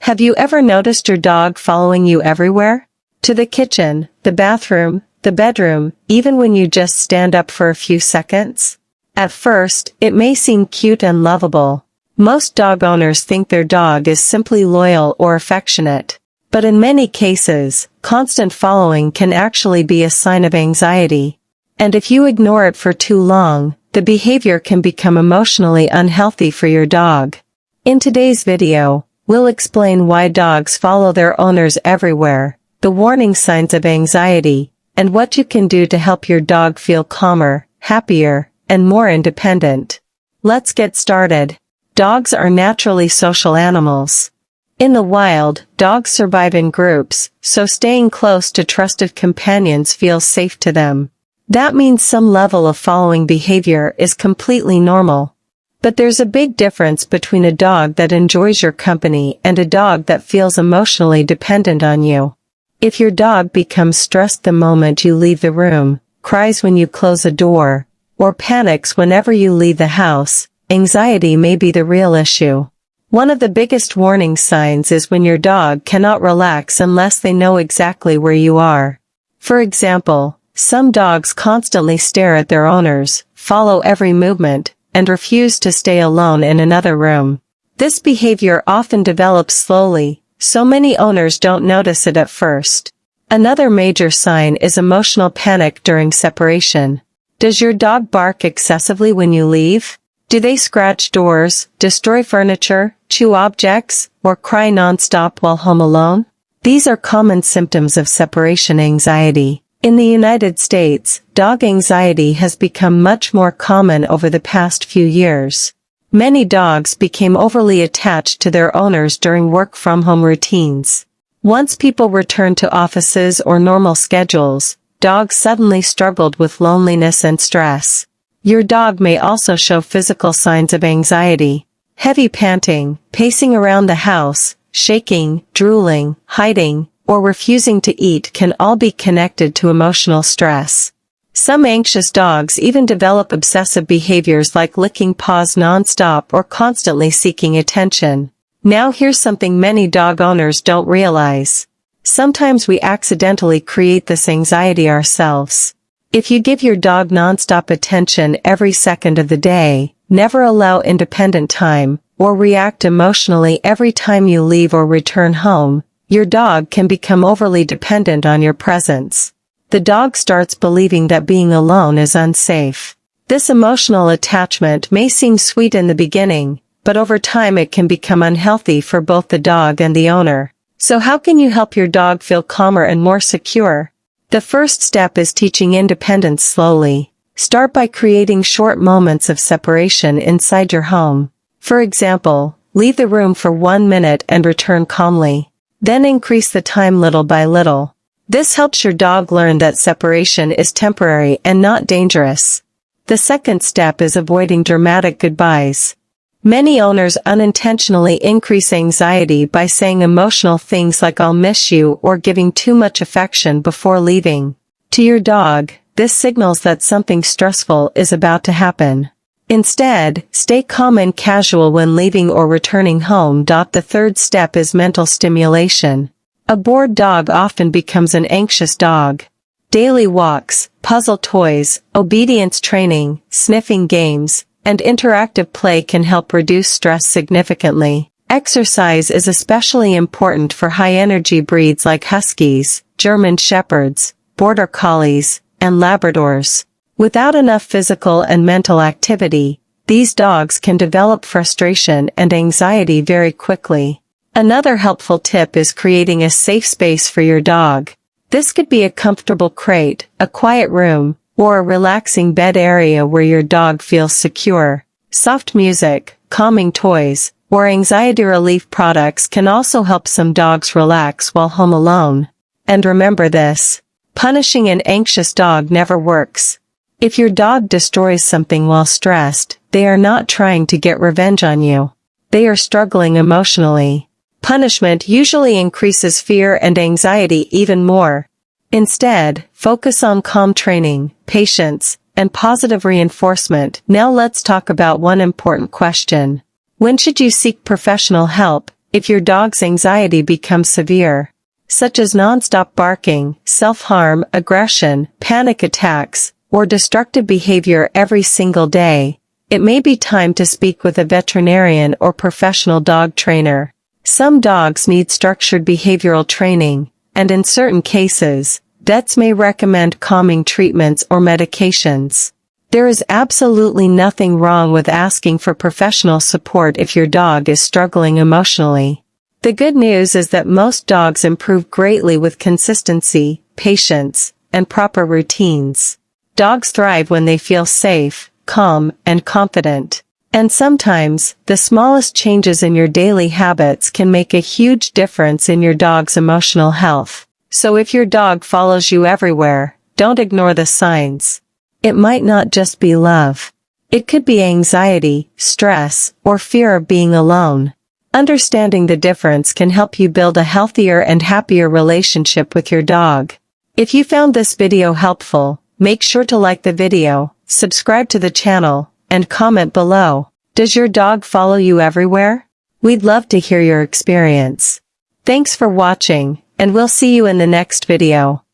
Have you ever noticed your dog following you everywhere? To the kitchen, the bathroom, the bedroom, even when you just stand up for a few seconds? At first, it may seem cute and lovable. Most dog owners think their dog is simply loyal or affectionate. But in many cases, constant following can actually be a sign of anxiety. And if you ignore it for too long, the behavior can become emotionally unhealthy for your dog. In today's video, we'll explain why dogs follow their owners everywhere, the warning signs of anxiety, and what you can do to help your dog feel calmer, happier, and more independent. Let's get started. Dogs are naturally social animals. In the wild, dogs survive in groups, so staying close to trusted companions feels safe to them. That means some level of following behavior is completely normal. But there's a big difference between a dog that enjoys your company and a dog that feels emotionally dependent on you. If your dog becomes stressed the moment you leave the room, cries when you close a door, or panics whenever you leave the house, anxiety may be the real issue. One of the biggest warning signs is when your dog cannot relax unless they know exactly where you are. For example, some dogs constantly stare at their owners, follow every movement, and refuse to stay alone in another room. This behavior often develops slowly, so many owners don't notice it at first. Another major sign is emotional panic during separation. Does your dog bark excessively when you leave? Do they scratch doors, destroy furniture, chew objects, or cry nonstop while home alone? These are common symptoms of separation anxiety. In the United States, dog anxiety has become much more common over the past few years. Many dogs became overly attached to their owners during work-from-home routines. Once people returned to offices or normal schedules, dogs suddenly struggled with loneliness and stress. Your dog may also show physical signs of anxiety. Heavy panting, pacing around the house, shaking, drooling, hiding, or refusing to eat can all be connected to emotional stress. Some anxious dogs even develop obsessive behaviors like licking paws nonstop or constantly seeking attention. Now here's something many dog owners don't realize. Sometimes we accidentally create this anxiety ourselves. If you give your dog nonstop attention every second of the day, never allow independent time, or react emotionally every time you leave or return home, your dog can become overly dependent on your presence. The dog starts believing that being alone is unsafe. This emotional attachment may seem sweet in the beginning, but over time it can become unhealthy for both the dog and the owner. So how can you help your dog feel calmer and more secure? The first step is teaching independence slowly. Start by creating short moments of separation inside your home. For example, leave the room for 1 minute and return calmly. Then increase the time little by little. This helps your dog learn that separation is temporary and not dangerous. The second step is avoiding dramatic goodbyes. Many owners unintentionally increase anxiety by saying emotional things like "I'll miss you" or giving too much affection before leaving. To your dog, this signals that something stressful is about to happen. Instead, stay calm and casual when leaving or returning home. The third step is mental stimulation. A bored dog often becomes an anxious dog. Daily walks, puzzle toys, obedience training, sniffing games, and interactive play can help reduce stress significantly. Exercise is especially important for high-energy breeds like Huskies, German Shepherds, Border Collies, and Labradors. Without enough physical and mental activity, these dogs can develop frustration and anxiety very quickly. Another helpful tip is creating a safe space for your dog. This could be a comfortable crate, a quiet room, or a relaxing bed area where your dog feels secure. Soft music, calming toys, or anxiety relief products can also help some dogs relax while home alone. And remember this: punishing an anxious dog never works. If your dog destroys something while stressed, they are not trying to get revenge on you. They are struggling emotionally. Punishment usually increases fear and anxiety even more. Instead, focus on calm training, patience, and positive reinforcement. Now let's talk about one important question. When should you seek professional help, If your dog's anxiety becomes severe, such as nonstop barking, self-harm, aggression, panic attacks, or destructive behavior every single day, it may be time to speak with a veterinarian or professional dog trainer. Some dogs need structured behavioral training, and in certain cases, vets may recommend calming treatments or medications. There is absolutely nothing wrong with asking for professional support if your dog is struggling emotionally. The good news is that most dogs improve greatly with consistency, patience, and proper routines. Dogs thrive when they feel safe, calm, and confident. And sometimes, the smallest changes in your daily habits can make a huge difference in your dog's emotional health. So if your dog follows you everywhere, don't ignore the signs. It might not just be love. It could be anxiety, stress, or fear of being alone. Understanding the difference can help you build a healthier and happier relationship with your dog. If you found this video helpful, make sure to like the video, subscribe to the channel, and comment below. Does your dog follow you everywhere? We'd love to hear your experience. Thanks for watching, and we'll see you in the next video.